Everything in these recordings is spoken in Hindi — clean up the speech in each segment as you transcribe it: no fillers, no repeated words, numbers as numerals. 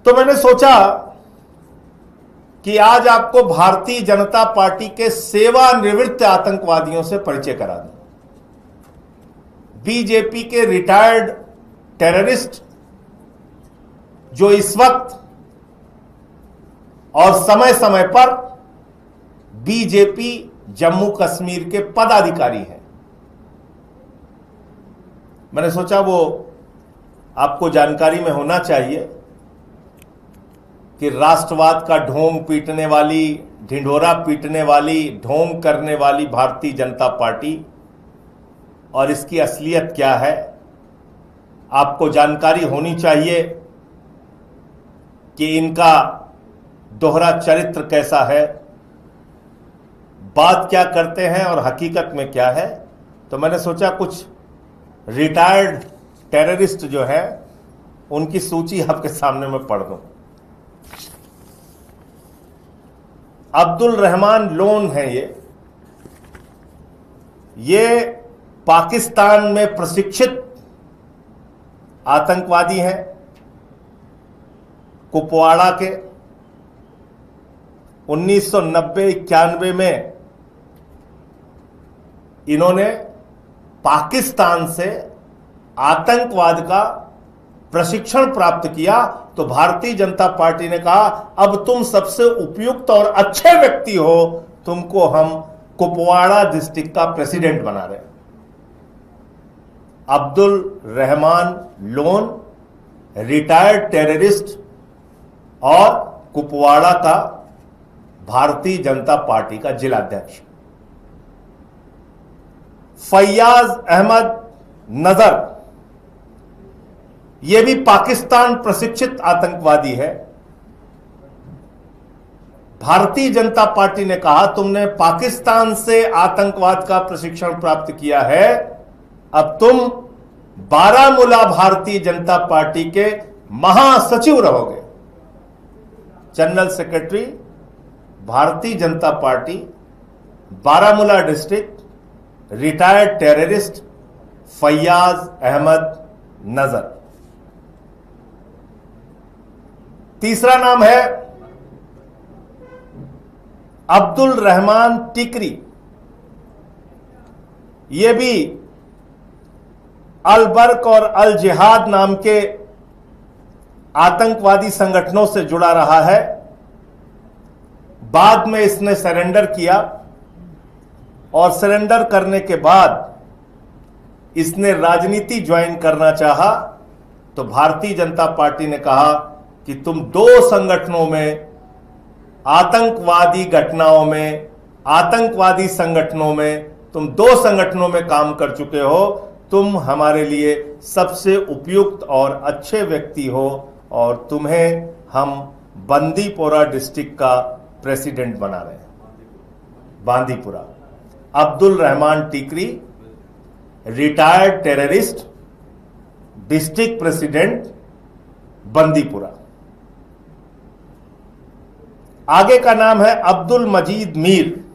तो मैंने सोचा कि आज आपको भारतीय जनता पार्टी के सेवानिवृत्त आतंकवादियों से परिचय करा दूं। बीजेपी के रिटायर्ड टेररिस्ट जो इस वक्त और समय समय पर बीजेपी जम्मू कश्मीर के पदाधिकारी हैं। मैंने सोचा वो आपको जानकारी में होना चाहिए कि राष्ट्रवाद का ढोंग पीटने वाली, ढिंढोरा पीटने वाली, ढोंग करने वाली भारतीय जनता पार्टी और इसकी असलियत क्या है, आपको जानकारी होनी चाहिए कि इनका दोहरा चरित्र कैसा है, बात क्या करते हैं और हकीकत में क्या है। तो मैंने सोचा कुछ रिटायर्ड टेररिस्ट जो है उनकी सूची आपके सामने मैं पढ़ दूं। अब्दुल रहमान लोन है ये पाकिस्तान में प्रशिक्षित आतंकवादी हैं। कुपवाड़ा के 1990-91 में इन्होंने पाकिस्तान से आतंकवाद का प्रशिक्षण प्राप्त किया। तो भारतीय जनता पार्टी ने कहा अब तुम सबसे उपयुक्त और अच्छे व्यक्ति हो, तुमको हम कुपवाड़ा डिस्ट्रिक्ट का प्रेसिडेंट बना रहे हैं। Abdul Rahman loan retired terrorist और कुपवाड़ा का भारतीय जनता पार्टी का जिलाध्यक्ष। फैयाज अहमद नजर यह भी पाकिस्तान प्रशिक्षित आतंकवादी है। भारतीय जनता पार्टी ने कहा तुमने पाकिस्तान से आतंकवाद का प्रशिक्षण प्राप्त किया है, अब तुम बारामूला भारतीय जनता पार्टी के महासचिव रहोगे। General secretary Bharatiya Janata Party Baramulla district, retired terrorist Fayaz Ahmad Nazar. तीसरा नाम है अब्दुल रहमान टिकरी। यह भी अल बर्क और अल जिहाद नाम के आतंकवादी संगठनों से जुड़ा रहा है। बाद में इसने सरेंडर किया और सरेंडर करने के बाद इसने राजनीति ज्वाइन करना चाहा। तो भारतीय जनता पार्टी ने कहा कि तुम दो संगठनों में, आतंकवादी घटनाओं में, आतंकवादी संगठनों में, तुम दो संगठनों में काम कर चुके हो, तुम हमारे लिए सबसे उपयुक्त और अच्छे व्यक्ति हो और तुम्हें हम बांदीपोरा डिस्ट्रिक्ट का प्रेसिडेंट बना रहे हैं। Bandipora. Abdul Rahman Tikri retired terrorist, district president Bandipora. आगे का नाम है अब्दुल मजीद मीर।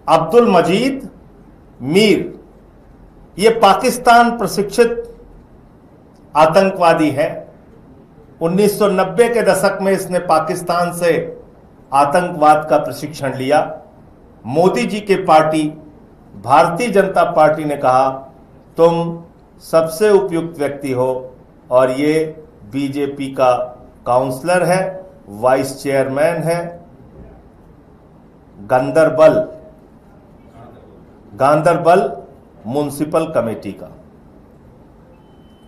अब्दुल मजीद मीर यह पाकिस्तान प्रशिक्षित आतंकवादी है। 1990 के दशक में इसने पाकिस्तान से आतंकवाद का प्रशिक्षण लिया। मोदी जी के पार्टी भारतीय जनता पार्टी ने कहा तुम सबसे उपयुक्त व्यक्ति हो और ये बीजेपी का काउंसलर है, वाइस चेयरमैन है गांदरबल म्युनिसिपल कमेटी का,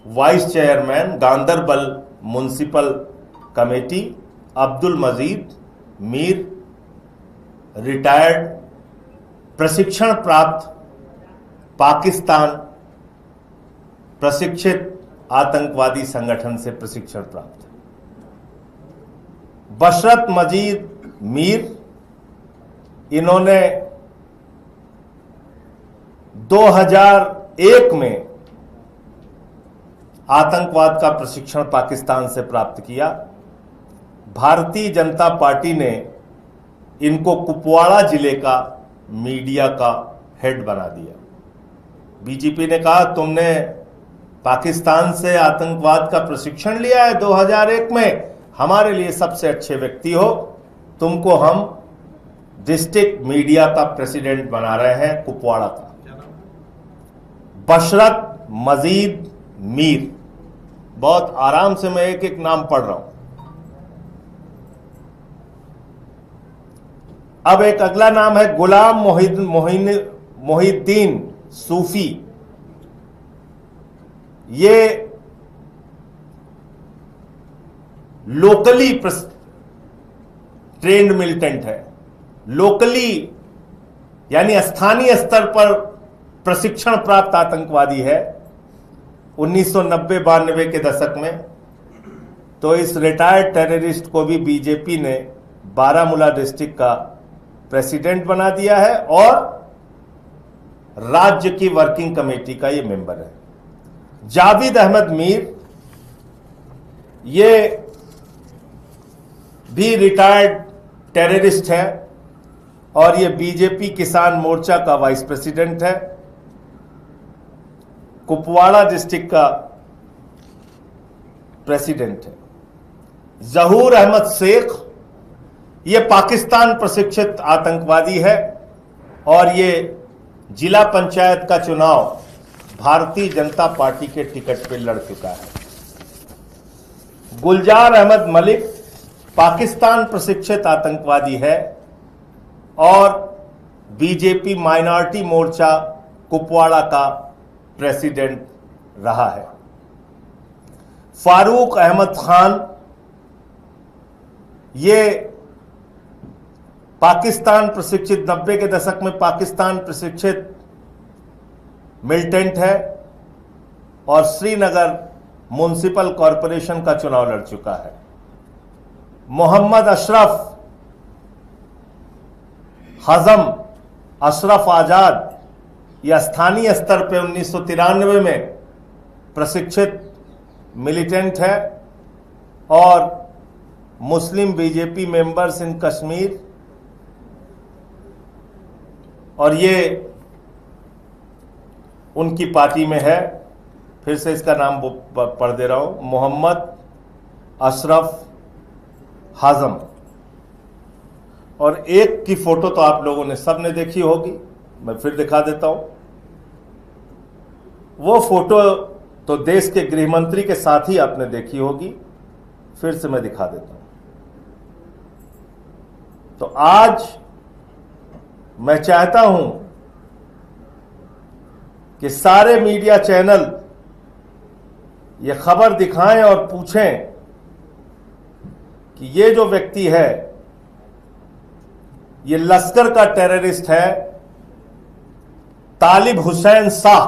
vice chairman Ganderbal municipal committee. Abdul Majeed Mir retired, प्रशिक्षण प्राप्त, पाकिस्तान प्रशिक्षित आतंकवादी संगठन से प्रशिक्षण प्राप्त। बशरत मजीद मीर, इन्होंने 2001 में आतंकवाद का प्रशिक्षण पाकिस्तान से प्राप्त किया। भारतीय जनता पार्टी ने इनको कुपवाड़ा जिले का मीडिया का हेड बना दिया। बीजेपी ने कहा तुमने पाकिस्तान से आतंकवाद का प्रशिक्षण लिया है 2001 में, हमारे लिए सबसे अच्छे व्यक्ति हो, तुमको हम डिस्ट्रिक्ट मीडिया का प्रेसिडेंट बना रहे हैं कुपवाड़ा का। बशरत मजीद मीर, बहुत आराम से मैं एक एक नाम पढ़ रहा हूं। अब एक अगला नाम है गुलाम मोहिद्दीन सूफी। ये लोकली ट्रेंड मिलिटेंट है, लोकली यानी स्थानीय स्तर पर प्रशिक्षण प्राप्त आतंकवादी है। 1990-92 के दशक में तो इस रिटायर्ड टेररिस्ट को भी बीजेपी ने बारामूला डिस्ट्रिक्ट का प्रेसिडेंट बना दिया है और राज्य की वर्किंग कमेटी का ये मेंबर है। जावेद अहमद मीर, ये भी रिटायर्ड टेररिस्ट है और ये बीजेपी किसान मोर्चा का वाइस प्रेसिडेंट है। कुपवाड़ा डिस्ट्रिक्ट का प्रेसिडेंट है। जहूर अहमद शेख, ये पाकिस्तान प्रशिक्षित आतंकवादी है और ये जिला पंचायत का चुनाव भारतीय जनता पार्टी के टिकट पर लड़ चुका है। गुलजार अहमद मलिक पाकिस्तान प्रशिक्षित आतंकवादी है और बीजेपी माइनॉरिटी मोर्चा कुपवाड़ा का प्रेसिडेंट रहा है। फारूक अहमद खान, ये पाकिस्तान प्रशिक्षित 90 के दशक में पाकिस्तान प्रशिक्षित मिलिटेंट है और श्रीनगर म्युनिसिपल कॉरपोरेशन का चुनाव लड़ चुका है। मोहम्मद अशरफ हजम अशरफ आजाद, यह स्थानीय स्तर पर 1993 में प्रशिक्षित मिलिटेंट है और मुस्लिम बीजेपी मेंबर्स इन कश्मीर, और ये उनकी पार्टी में है। फिर से इसका नाम पढ़ दे रहा हूं, मोहम्मद अशरफ हाजम। और एक की फोटो तो आप लोगों ने सबने देखी होगी, मैं फिर दिखा देता हूं। वो फोटो तो देश के गृह मंत्री के साथ ही आपने देखी होगी, फिर से मैं दिखा देता हूं। तो आज मैं चाहता हूं कि सारे मीडिया चैनल ये खबर दिखाएं और पूछें कि ये जो व्यक्ति है ये लश्कर का टेररिस्ट है, तालिब हुसैन शाह।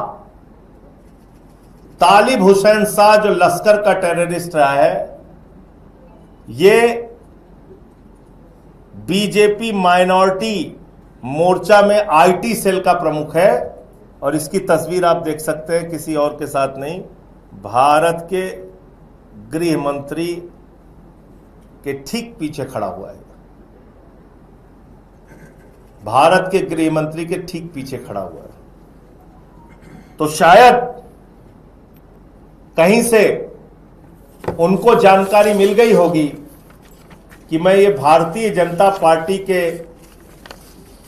तालिब हुसैन शाह जो लश्कर का टेररिस्ट रहा है, ये बीजेपी माइनॉरिटी मोर्चा में आईटी सेल का प्रमुख है और इसकी तस्वीर आप देख सकते हैं, किसी और के साथ नहीं, भारत के गृह मंत्री के ठीक पीछे खड़ा हुआ है। भारत के गृह मंत्री के ठीक पीछे खड़ा हुआ है। तो शायद कहीं से उनको जानकारी मिल गई होगी कि मैं ये भारतीय जनता पार्टी के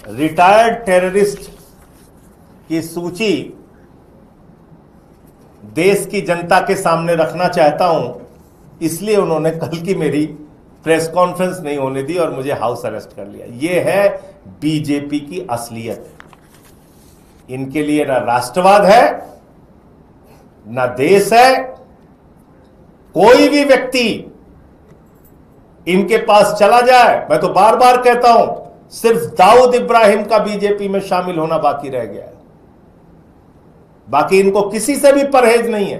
रिटायर्ड टेररिस्ट की सूची देश की जनता के सामने रखना चाहता हूं, इसलिए उन्होंने कल की मेरी प्रेस कॉन्फ्रेंस नहीं होने दी और मुझे हाउस अरेस्ट कर लिया। यह है बीजेपी की असलियत। इनके लिए ना राष्ट्रवाद है, ना देश है। कोई भी व्यक्ति इनके पास चला जाए, मैं तो बार बार कहता हूं, सिर्फ दाऊद इब्राहिम का बीजेपी में शामिल होना बाकी रह गया है। बाकी इनको किसी से भी परहेज नहीं है,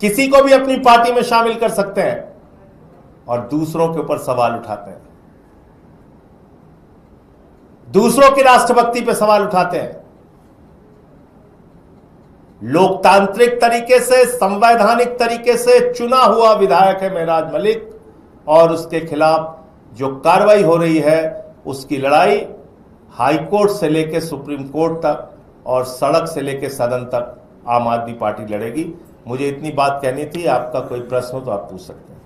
किसी को भी अपनी पार्टी में शामिल कर सकते हैं और दूसरों के ऊपर सवाल उठाते हैं, दूसरों की राष्ट्रभक्ति पे सवाल उठाते हैं। लोकतांत्रिक तरीके से, संवैधानिक तरीके से चुना हुआ विधायक है मेहराज मलिक और उसके खिलाफ जो कार्रवाई हो रही है उसकी लड़ाई हाईकोर्ट से लेकर सुप्रीम कोर्ट तक और सड़क से लेकर सदन तक आम आदमी पार्टी लड़ेगी। मुझे इतनी बात कहनी थी। आपका कोई प्रश्न हो तो आप पूछ सकते हैं।